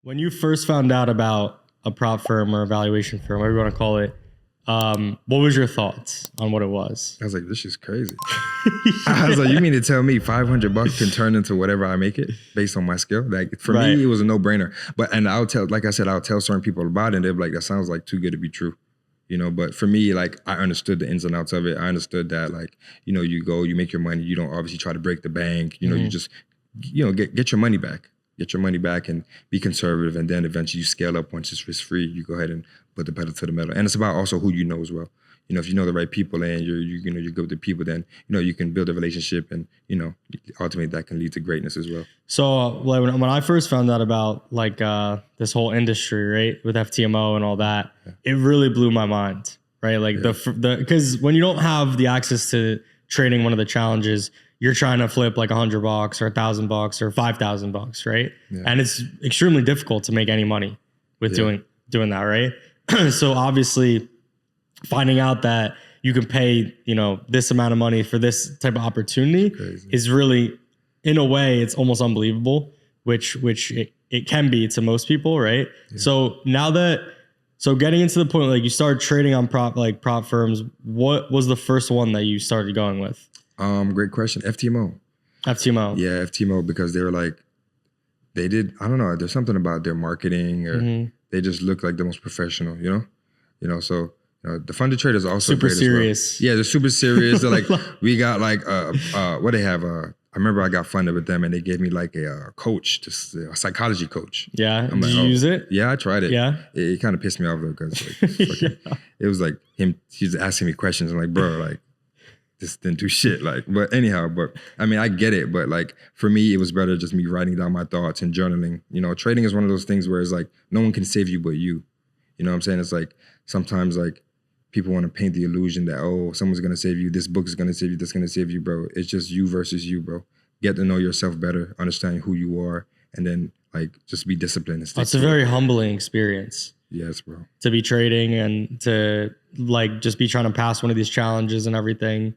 When you first found out about a prop firm or evaluation firm, whatever you want to call it, what was your thoughts on what it was? I was like, this is crazy. I was like, you mean to tell me $500 can turn into whatever I make it based on my skill? Like for me, it was a no brainer. And I'll tell, like I said, I'll tell certain people about it and they'll be like, that sounds like too good to be true. You know, but for me, like I understood the ins and outs of it. I understood that, like, you know, you go, you make your money. You don't obviously try to break the bank. You know, you just, you know, get your money back. Get your money back and be conservative. And then eventually you scale up once it's risk free. You go ahead and put the pedal to the metal. And it's about also who you know as well. You know, if you know the right people and you're good with the people, then, you know, you can build a relationship and, you know, ultimately that can lead to greatness as well. So when I first found out about like this whole industry, right, with FTMO and all that, it really blew my mind, right? Like because when you don't have the access to trading one of the challenges, you're trying to flip like $100 or $1,000 or $5,000, right? Yeah. And it's extremely difficult to make any money with doing that, right? So obviously, finding out that you can pay, you know, this amount of money for this type of opportunity is really, in a way, it's almost unbelievable, which it can be to most people, right? Yeah. So getting into the point, like you started trading on prop firms, what was the first one that you started going with? Great question. FTMO. FTMO. Yeah, FTMO, because they were like, I don't know, there's something about their marketing or they just look like the most professional, you know, so the funded traders are also super great serious. As well. Yeah, they're super serious. They're like, we got like, what they have, I remember I got funded with them and they gave me like a coach, just a psychology coach. Yeah, did you use it? Yeah, I tried it. Yeah. It kind of pissed me off though, because like, it was like he's asking me questions. I'm like, bro, like, this didn't do shit. Like, but anyhow, I mean, I get it. But like, for me, it was better just me writing down my thoughts and journaling. You know, trading is one of those things where it's like, no one can save you but you. You know what I'm saying? It's like, sometimes like people want to paint the illusion that, oh, someone's going to save you. This book is going to save you. This is going to save you, bro. It's just you versus you, bro. Get to know yourself better, understand who you are, and then like, just be disciplined. It's a very humbling experience. Yes, bro. To be trading and to like, just be trying to pass one of these challenges and everything.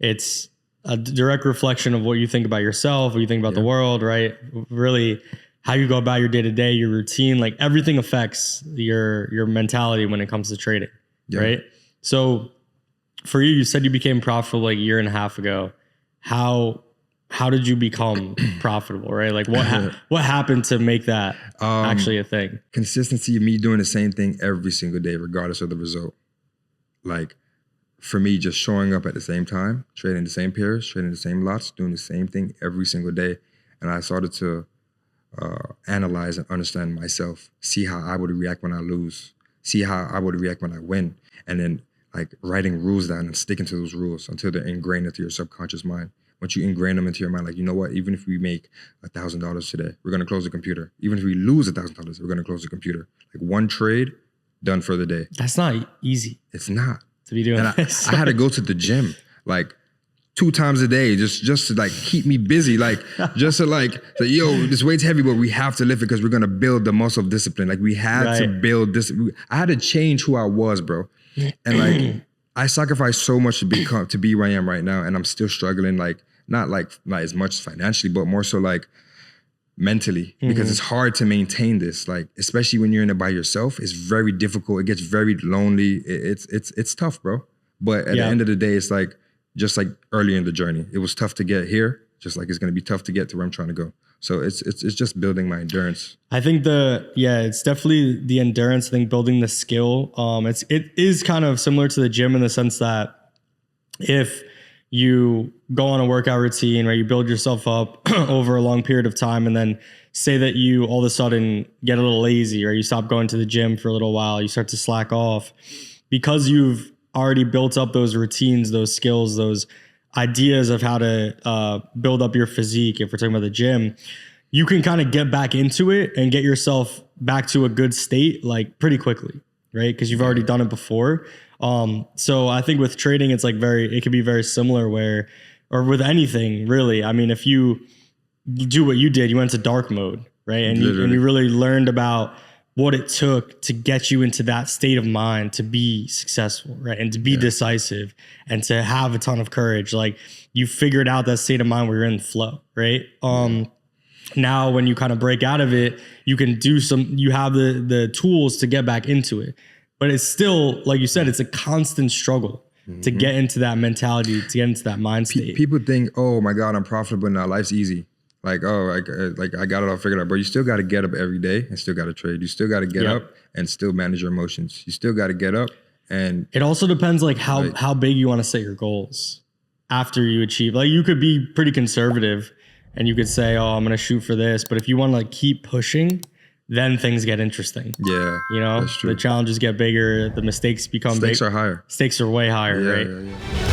It's a direct reflection of what you think about yourself, what you think about the world, right? Really, how you go about your day-to-day, your routine, like everything affects your mentality when it comes to trading, right? So for you, you said you became profitable like a year and a half ago. How did you become profitable, right? Like what happened to make that actually a thing? Consistency of me doing the same thing every single day, regardless of the result. Like, for me, just showing up at the same time, trading the same pairs, trading the same lots, doing the same thing every single day. And I started to analyze and understand myself, see how I would react when I lose, see how I would react when I win. And then like writing rules down and sticking to those rules until they're ingrained into your subconscious mind. Once you ingrain them into your mind, like, you know what, even if we make $1,000 today, we're going to close the computer. Even if we lose $1,000, we're going to close the computer. Like one trade, done for the day. That's not easy. It's not. To be doing and I had to go to the gym like 2 times a day just to like keep me busy, like just to like say, yo, this weight's heavy, but we have to lift it because we're gonna build the muscle of discipline. Like we had to build this. I had to change who I was, bro. And like I sacrificed so much to be where I am right now, and I'm still struggling. Like not as much financially, but more so like mentally, because it's hard to maintain this, like especially when you're in it by yourself. It's very difficult. It gets very lonely. It's tough, bro. But at the end of the day, it's like just like early in the journey, it was tough to get here, just like it's going to be tough to get to where I'm trying to go. So it's just building my endurance. I think it's definitely the endurance thing, building the skill. It is kind of similar to the gym in the sense that if you go on a workout routine, right? You build yourself up over a long period of time, and then say that you all of a sudden get a little lazy, or you stop going to the gym for a little while, you start to slack off because you've already built up those routines, those skills, those ideas of how to build up your physique. If we're talking about the gym, you can kind of get back into it and get yourself back to a good state like pretty quickly, right? Because you've already done it before. So I think with trading, it's like it can be very similar or with anything really. I mean, if you do what you did, you went to dark mode, right? And you really learned about what it took to get you into that state of mind to be successful, right? And to be decisive and to have a ton of courage. Like you figured out that state of mind where you're in the flow, right? Now, when you kind of break out of it, you can do you have the tools to get back into it. But it's still, like you said, it's a constant struggle to get into that mentality, to get into that mind state. People think, oh my God, I'm profitable now. Life's easy. Like, oh, I got it all figured out. But you still got to get up every day and still got to trade. You still got to get up and still manage your emotions. You still got to get up. And it also depends like how big you want to set your goals after you achieve. Like you could be pretty conservative and you could say, oh, I'm going to shoot for this. But if you want to like keep pushing, then things get interesting. Yeah, you know, that's true. The challenges get bigger. The mistakes become Stakes are higher. Stakes are way higher, right? Yeah.